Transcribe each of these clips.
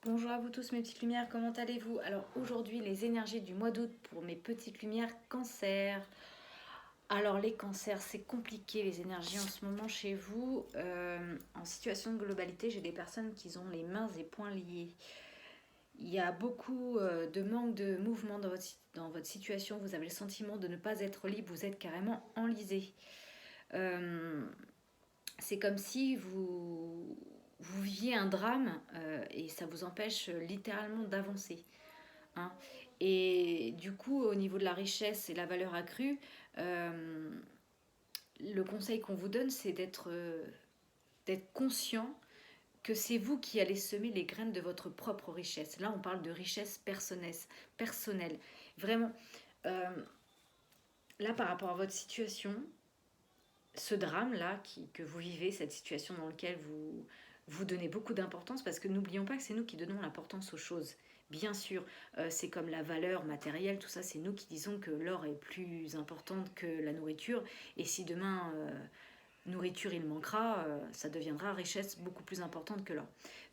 Bonjour à vous tous mes petites lumières, comment allez-vous? Alors aujourd'hui les énergies du mois d'août pour mes petites lumières cancer. Alors les cancers c'est compliqué les énergies en ce moment chez vous. En situation de globalité j'ai des personnes qui ont les mains et poings liés. Il y a beaucoup de manque de mouvement dans votre situation, vous avez le sentiment de ne pas être libre, vous êtes carrément enlisé. C'est comme si vous viviez un drame et ça vous empêche littéralement d'avancer. Hein. Et du coup, au niveau de la richesse et la valeur accrue, euh, le conseil qu'on vous donne, c'est d'être conscient que c'est vous qui allez semer les graines de votre propre richesse. Là, on parle de richesse personnelle. Vraiment, euh, là, par rapport à votre situation, ce drame-là que vous vivez, cette situation dans laquelle vous donnez beaucoup d'importance, parce que n'oublions pas que c'est nous qui donnons l'importance aux choses. Bien sûr, c'est comme la valeur matérielle, tout ça, c'est nous qui disons que l'or est plus importante que la nourriture, et si demain, nourriture il manquera, ça deviendra richesse beaucoup plus importante que l'or.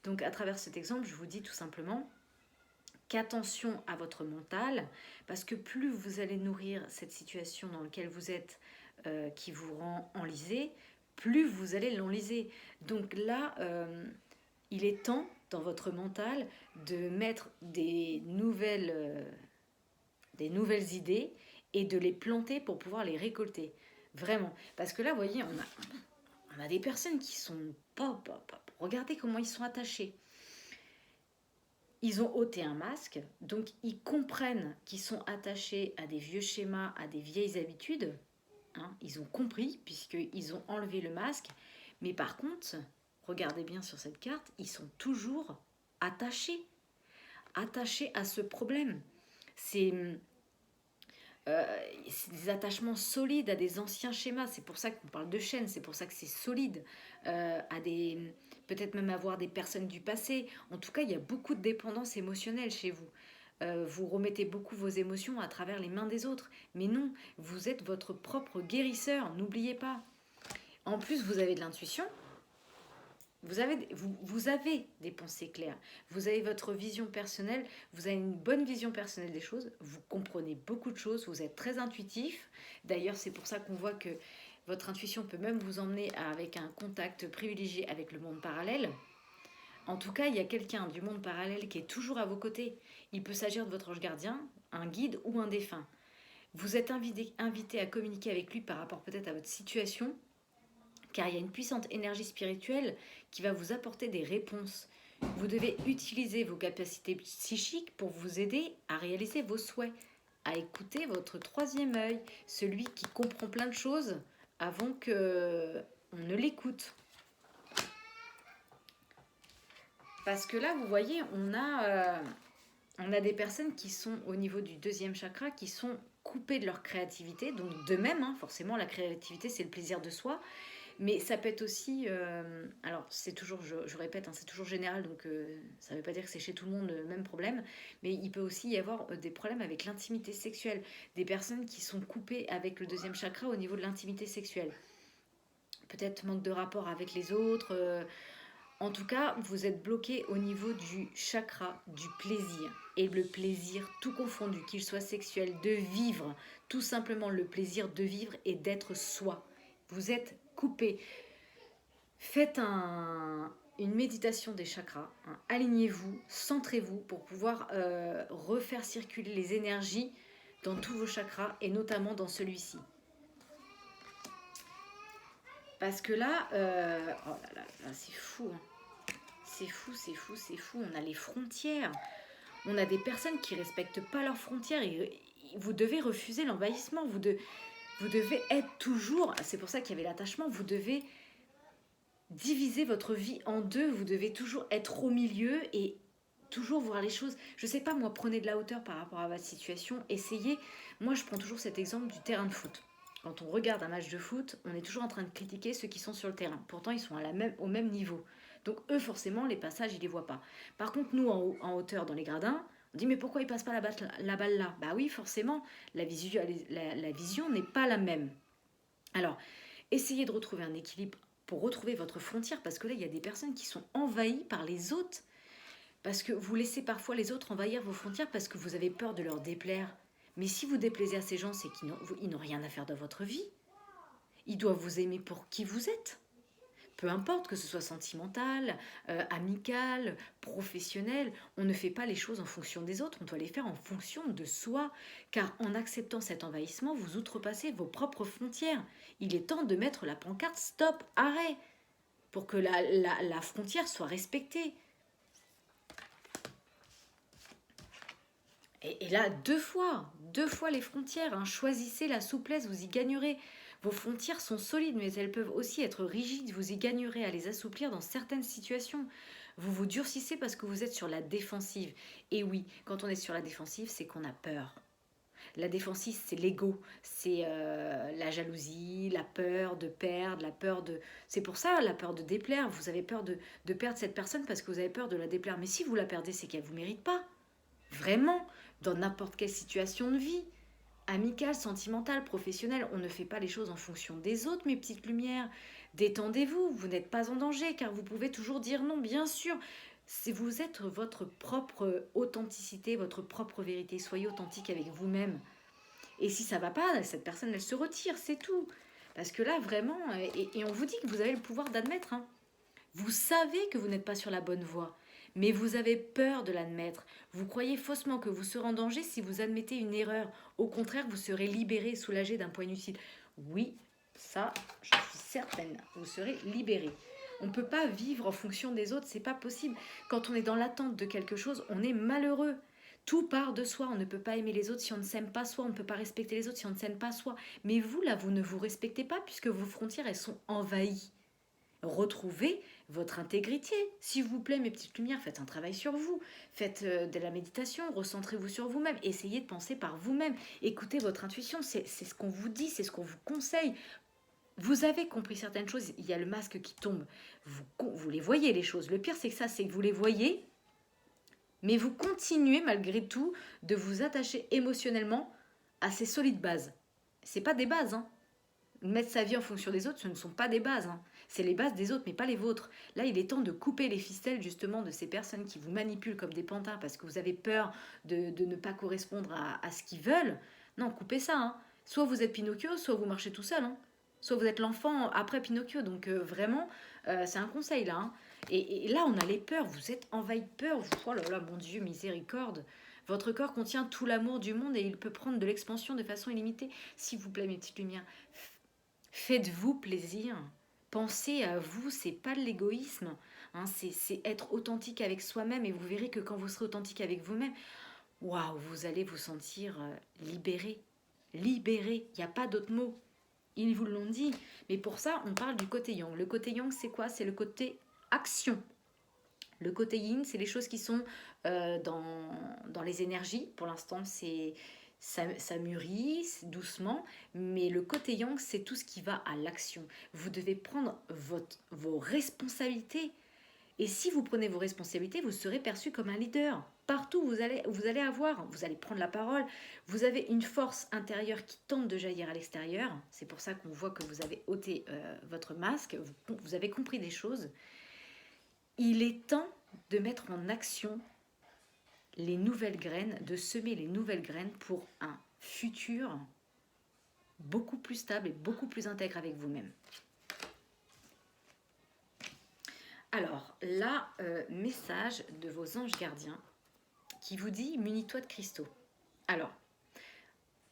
Donc à travers cet exemple, je vous dis tout simplement qu'attention à votre mental, parce que plus vous allez nourrir cette situation dans laquelle vous êtes, qui vous rend enlisé, plus vous allez l'enliser. Donc là, il est temps dans votre mental de mettre des nouvelles idées et de les planter pour pouvoir les récolter. Vraiment. Parce que là, vous voyez, on a des personnes qui sont pas. Regardez comment ils sont attachés. Ils ont ôté un masque, donc ils comprennent qu'ils sont attachés à des vieux schémas, à des vieilles habitudes. Hein, ils ont compris puisqu'ils ont enlevé le masque. Mais par contre, regardez bien sur cette carte, ils sont toujours attachés, attachés à ce problème. C'est c'est des attachements solides à des anciens schémas. C'est pour ça qu'on parle de chaînes, c'est pour ça que c'est solide. À des, peut-être même avoir des personnes du passé. En tout cas, il y a beaucoup de dépendance émotionnelle chez vous. Vous remettez beaucoup vos émotions à travers les mains des autres. Mais non, vous êtes votre propre guérisseur, n'oubliez pas. En plus, vous avez de l'intuition, vous avez des pensées claires, vous avez votre vision personnelle, vous avez une bonne vision personnelle des choses, vous comprenez beaucoup de choses, vous êtes très intuitif. D'ailleurs, c'est pour ça qu'on voit que votre intuition peut même vous emmener avec un contact privilégié avec le monde parallèle. En tout cas, il y a quelqu'un du monde parallèle qui est toujours à vos côtés. Il peut s'agir de votre ange gardien, un guide ou un défunt. Vous êtes invité à communiquer avec lui par rapport peut-être à votre situation, car il y a une puissante énergie spirituelle qui va vous apporter des réponses. Vous devez utiliser vos capacités psychiques pour vous aider à réaliser vos souhaits, à écouter votre troisième œil, celui qui comprend plein de choses avant que on ne l'écoute. Parce que là, vous voyez, on a des personnes qui sont au niveau du deuxième chakra, qui sont coupées de leur créativité. Donc de même, hein, forcément, la créativité, c'est le plaisir de soi. Mais ça peut être aussi, alors c'est toujours, je répète, hein, c'est toujours général, donc ça ne veut pas dire que c'est chez tout le monde le même problème, mais il peut aussi y avoir des problèmes avec l'intimité sexuelle, des personnes qui sont coupées avec le deuxième chakra au niveau de l'intimité sexuelle. Peut-être manque de rapport avec les autres. En tout cas, vous êtes bloqué au niveau du chakra du plaisir. Et le plaisir tout confondu, qu'il soit sexuel, de vivre, tout simplement le plaisir de vivre et d'être soi. Vous êtes coupé. Faites une méditation des chakras, hein. Alignez-vous, centrez-vous pour pouvoir refaire circuler les énergies dans tous vos chakras et notamment dans celui-ci. Parce que là, oh là, c'est fou, hein. C'est fou. On a les frontières. On a des personnes qui ne respectent pas leurs frontières. Et vous devez refuser l'envahissement. Vous devez être toujours... C'est pour ça qu'il y avait l'attachement. Vous devez diviser votre vie en deux. Vous devez toujours être au milieu et toujours voir les choses. Je sais pas, moi, prenez de la hauteur par rapport à votre situation. Essayez. Moi, je prends toujours cet exemple du terrain de foot. Quand on regarde un match de foot, on est toujours en train de critiquer ceux qui sont sur le terrain. Pourtant, ils sont au même niveau. Donc eux, forcément, les passages, ils les voient pas. Par contre, nous, en hauteur, dans les gradins, on dit mais pourquoi ils passent pas la balle là? Bah oui, forcément, la vision n'est pas la même. Alors, essayez de retrouver un équilibre pour retrouver votre frontière, parce que là, il y a des personnes qui sont envahies par les autres. Parce que vous laissez parfois les autres envahir vos frontières parce que vous avez peur de leur déplaire. Mais si vous déplaisez à ces gens, c'est qu'ils n'ont rien à faire dans votre vie. Ils doivent vous aimer pour qui vous êtes. Peu importe que ce soit sentimental, amical, professionnel, on ne fait pas les choses en fonction des autres, on doit les faire en fonction de soi. Car en acceptant cet envahissement, vous outrepassez vos propres frontières. Il est temps de mettre la pancarte stop, arrêt, pour que la frontière soit respectée. Et là, deux fois les frontières, hein. Choisissez la souplesse, vous y gagnerez. Vos frontières sont solides, mais elles peuvent aussi être rigides, vous y gagnerez à les assouplir dans certaines situations. Vous vous durcissez parce que vous êtes sur la défensive. Et oui, quand on est sur la défensive, c'est qu'on a peur. La défensive, c'est l'ego, c'est la jalousie, la peur de perdre, la peur de... C'est pour ça, la peur de déplaire. Vous avez peur de perdre cette personne parce que vous avez peur de la déplaire. Mais si vous la perdez, c'est qu'elle ne vous mérite pas. Vraiment, dans n'importe quelle situation de vie, amicale, sentimentale, professionnelle, on ne fait pas les choses en fonction des autres, mes petites lumières. Détendez-vous, vous n'êtes pas en danger, car vous pouvez toujours dire non, bien sûr. Si vous êtes votre propre authenticité, votre propre vérité, soyez authentique avec vous-même. Et si ça va pas, cette personne, elle se retire, c'est tout. Parce que là, vraiment, et on vous dit que vous avez le pouvoir d'admettre, hein. Vous savez que vous n'êtes pas sur la bonne voie, mais vous avez peur de l'admettre. Vous croyez faussement que vous serez en danger si vous admettez une erreur. Au contraire, vous serez libéré, soulagé d'un point inutile. Oui, ça, je suis certaine, vous serez libéré. On ne peut pas vivre en fonction des autres, c'est pas possible. Quand on est dans l'attente de quelque chose, on est malheureux. Tout part de soi, on ne peut pas aimer les autres si on ne s'aime pas soi, on ne peut pas respecter les autres si on ne s'aime pas soi. Mais vous, là, vous ne vous respectez pas puisque vos frontières, elles sont envahies. Retrouvez votre intégrité. S'il vous plaît, mes petites lumières, faites un travail sur vous. Faites de la méditation, recentrez-vous sur vous-même. Essayez de penser par vous-même. Écoutez votre intuition, c'est ce qu'on vous dit, c'est ce qu'on vous conseille. Vous avez compris certaines choses, il y a le masque qui tombe. Vous les voyez, les choses. Le pire, c'est que vous les voyez, mais vous continuez malgré tout de vous attacher émotionnellement à ces solides bases. C'est pas des bases, hein. Mettre sa vie en fonction des autres, ce ne sont pas des bases, hein. C'est les bases des autres, mais pas les vôtres. Là, il est temps de couper les ficelles justement de ces personnes qui vous manipulent comme des pantins parce que vous avez peur de ne pas correspondre à ce qu'ils veulent. Non, coupez ça, hein. Soit vous êtes Pinocchio, soit vous marchez tout seul, hein. Soit vous êtes l'enfant après Pinocchio. Donc vraiment, c'est un conseil là, hein. Et là, on a les peurs. Vous êtes envahi de peur. Oh là là, mon Dieu, miséricorde. Votre corps contient tout l'amour du monde et il peut prendre de l'expansion de façon illimitée. S'il vous plaît, mes petites lumières, faites-vous plaisir. Pensez à vous, c'est pas de l'égoïsme, hein, c'est être authentique avec soi-même et vous verrez que quand vous serez authentique avec vous-même, waouh, vous allez vous sentir libéré. Libéré, il n'y a pas d'autre mot. Ils vous l'ont dit. Mais pour ça, on parle du côté yang. Le côté yang, c'est quoi? C'est le côté action. Le côté yin, c'est les choses qui sont dans les énergies. Pour l'instant, ça mûrit doucement, mais le côté yang, c'est tout ce qui va à l'action. Vous devez prendre vos responsabilités. Et si vous prenez vos responsabilités, vous serez perçu comme un leader. Partout où vous allez prendre la parole. Vous avez une force intérieure qui tente de jaillir à l'extérieur. C'est pour ça qu'on voit que vous avez ôté votre masque. Vous avez compris des choses. Il est temps de mettre en action les nouvelles graines, de semer les nouvelles graines pour un futur beaucoup plus stable et beaucoup plus intègre avec vous-même. Alors là, message de vos anges gardiens qui vous dit « Munis-toi de cristaux ». Alors,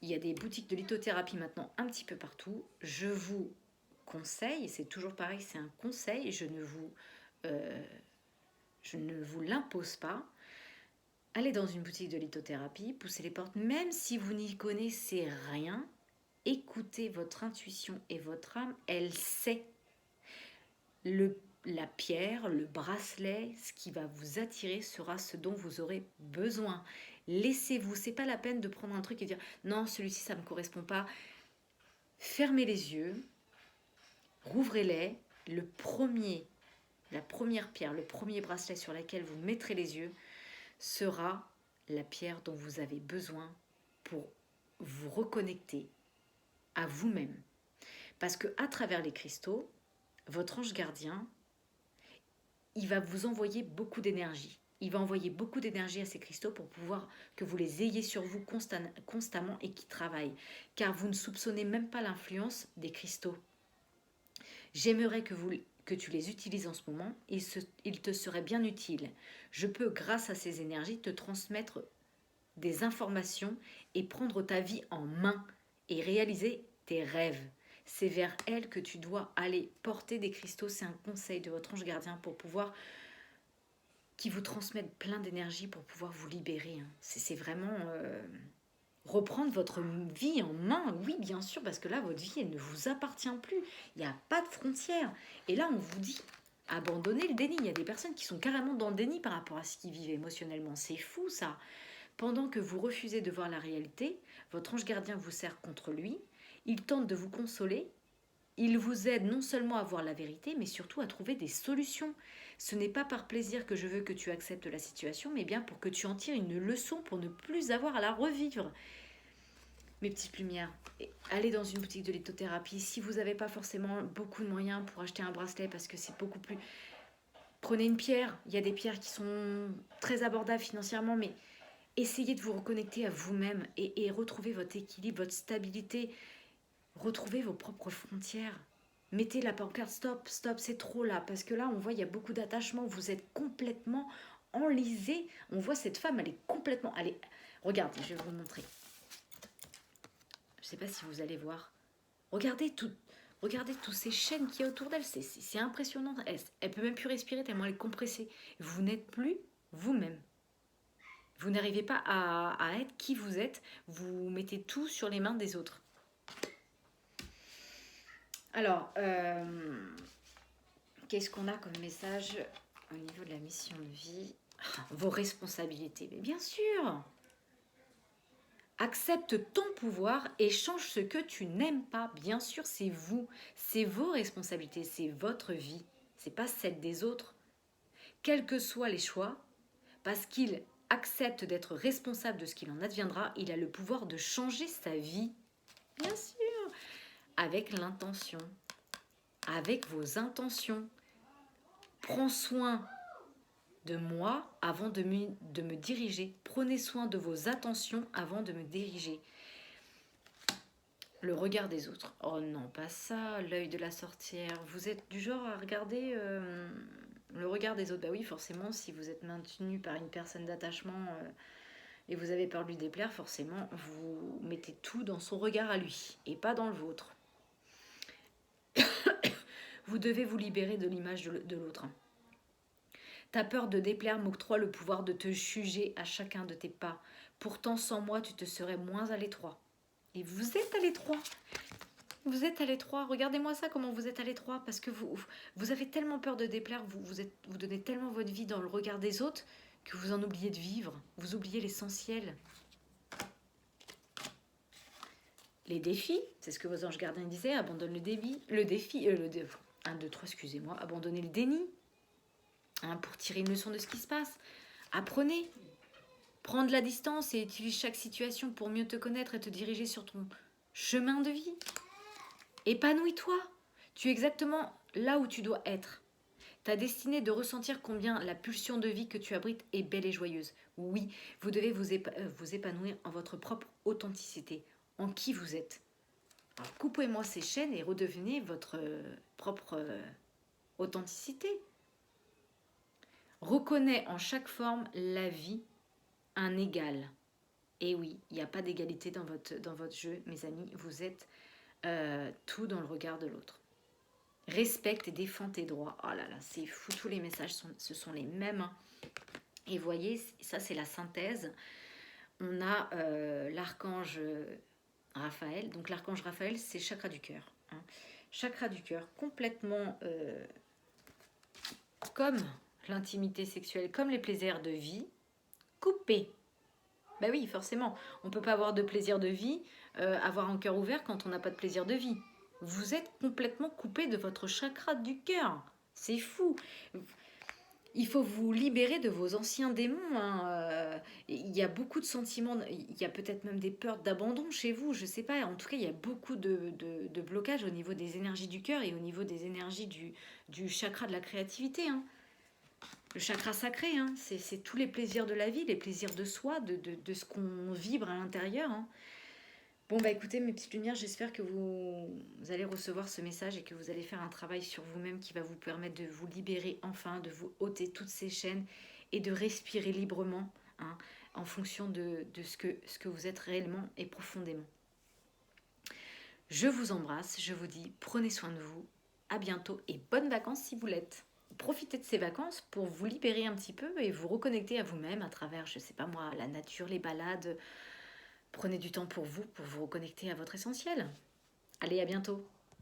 il y a des boutiques de lithothérapie maintenant un petit peu partout. Je vous conseille, c'est toujours pareil, c'est un conseil, je ne vous l'impose pas. Allez dans une boutique de lithothérapie, poussez les portes, même si vous n'y connaissez rien, écoutez votre intuition et votre âme, elle sait. La pierre, le bracelet, ce qui va vous attirer sera ce dont vous aurez besoin. Laissez-vous, c'est pas la peine de prendre un truc et dire non, celui-ci ça me correspond pas. Fermez les yeux, rouvrez-les. La première pierre, le premier bracelet sur lequel vous mettrez les yeux sera la pierre dont vous avez besoin pour vous reconnecter à vous-même. Parce que à travers les cristaux, votre ange gardien, il va vous envoyer beaucoup d'énergie. Il va envoyer beaucoup d'énergie à ces cristaux pour pouvoir que vous les ayez sur vous constamment et qui travaillent. Car vous ne soupçonnez même pas l'influence des cristaux. J'aimerais que tu les utilises en ce moment. Il te serait bien utile. Je peux, grâce à ces énergies, te transmettre des informations et prendre ta vie en main et réaliser tes rêves. C'est vers elle que tu dois aller porter des cristaux. C'est un conseil de votre ange gardien pour pouvoir qui vous transmettent plein d'énergie pour pouvoir vous libérer. C'est vraiment reprendre votre vie en main, oui bien sûr, parce que là votre vie elle ne vous appartient plus. Il n'y a pas de frontières. Et là on vous dit abandonnez le déni. Il y a des personnes qui sont carrément dans le déni par rapport à ce qu'ils vivent émotionnellement. C'est fou ça. Pendant que vous refusez de voir la réalité, votre ange gardien vous sert contre lui. Il tente de vous consoler. Il vous aide non seulement à voir la vérité, mais surtout à trouver des solutions. Ce n'est pas par plaisir que je veux que tu acceptes la situation, mais bien pour que tu en tires une leçon pour ne plus avoir à la revivre. Mes petites lumières, allez dans une boutique de lithothérapie. Si vous n'avez pas forcément beaucoup de moyens pour acheter un bracelet, parce que c'est beaucoup plus... Prenez une pierre. Il y a des pierres qui sont très abordables financièrement, mais essayez de vous reconnecter à vous-même et retrouver votre équilibre, votre stabilité. Retrouvez vos propres frontières. Mettez la pancarte stop, stop, c'est trop là. Parce que là, on voit, il y a beaucoup d'attachement. Vous êtes complètement enlisé. On voit cette femme, elle est complètement... Regardez, je vais vous montrer. Je ne sais pas si vous allez voir. Regardez tous ces chaînes qu'il y a autour d'elle. C'est impressionnant. Elle ne peut même plus respirer tellement elle est compressée. Vous n'êtes plus vous-même. Vous n'arrivez pas à être qui vous êtes. Vous mettez tout sur les mains des autres. Alors, qu'est-ce qu'on a comme message au niveau de la mission de vie? Vos responsabilités, mais bien sûr. Accepte ton pouvoir et change ce que tu n'aimes pas. Bien sûr, c'est vous. C'est vos responsabilités, c'est votre vie. C'est pas celle des autres. Quels que soient les choix, parce qu'il accepte d'être responsable de ce qu'il en adviendra, il a le pouvoir de changer sa vie. Bien sûr. Avec l'intention. Avec vos intentions. Prends soin de moi avant de me diriger. Prenez soin de vos attentions avant de me diriger. Le regard des autres. Oh non, pas ça, l'œil de la sorcière. Vous êtes du genre à regarder le regard des autres. Bah oui, forcément, si vous êtes maintenu par une personne d'attachement et vous avez peur de lui déplaire, forcément, vous mettez tout dans son regard à lui et pas dans le vôtre. Vous devez vous libérer de l'image de l'autre. Ta peur de déplaire m'octroie le pouvoir de te juger à chacun de tes pas. Pourtant, sans moi, tu te serais moins à l'étroit. Et vous êtes à l'étroit. Vous êtes à l'étroit. Regardez-moi ça, comment vous êtes à l'étroit. Parce que vous avez tellement peur de déplaire, vous donnez tellement votre vie dans le regard des autres que vous en oubliez de vivre. Vous oubliez l'essentiel. Les défis, c'est ce que vos anges gardiens disaient, abandonne le défi. 1, 2, 3, excusez-moi, abandonnez le déni. Pour tirer une leçon de ce qui se passe. Apprenez. Prends de la distance et utilise chaque situation pour mieux te connaître et te diriger sur ton chemin de vie. Épanouis-toi. Tu es exactement là où tu dois être. Ta destinée de ressentir combien la pulsion de vie que tu abrites est belle et joyeuse. Oui, vous devez vous épanouir en votre propre authenticité, en qui vous êtes. Alors, coupez-moi ces chaînes et redevenez votre propre authenticité. Reconnais en chaque forme la vie un égal. Et oui, il n'y a pas d'égalité dans votre jeu, mes amis. Vous êtes tout dans le regard de l'autre. Respecte et défends tes droits. Oh là là, c'est fou, tous les messages ce sont les mêmes. Et voyez, ça c'est la synthèse. On a l'archange Raphaël. Donc l'archange Raphaël, c'est chakra du cœur. Chakra du cœur, complètement comme l'intimité sexuelle, comme les plaisirs de vie, coupés. Ben oui, forcément, on ne peut pas avoir de plaisir de vie, avoir un cœur ouvert quand on n'a pas de plaisir de vie. Vous êtes complètement coupé de votre chakra du cœur. C'est fou. Il faut vous libérer de vos anciens démons. Il y a beaucoup de sentiments, il y a peut-être même des peurs d'abandon chez vous, je ne sais pas. En tout cas, il y a beaucoup de blocages au niveau des énergies du cœur et au niveau des énergies du chakra de la créativité. Le chakra sacré, hein, c'est tous les plaisirs de la vie, les plaisirs de soi, de ce qu'on vibre à l'intérieur. Hein. Bon, bah écoutez, mes petites lumières, j'espère que vous allez recevoir ce message et que vous allez faire un travail sur vous-même qui va vous permettre de vous libérer enfin, de vous ôter toutes ces chaînes et de respirer librement, hein, en fonction de ce que vous êtes réellement et profondément. Je vous embrasse, je vous dis prenez soin de vous, à bientôt et bonnes vacances si vous l'êtes. Profitez de ces vacances pour vous libérer un petit peu et vous reconnecter à vous-même à travers, je sais pas moi, la nature, les balades. Prenez du temps pour vous reconnecter à votre essentiel. Allez, à bientôt.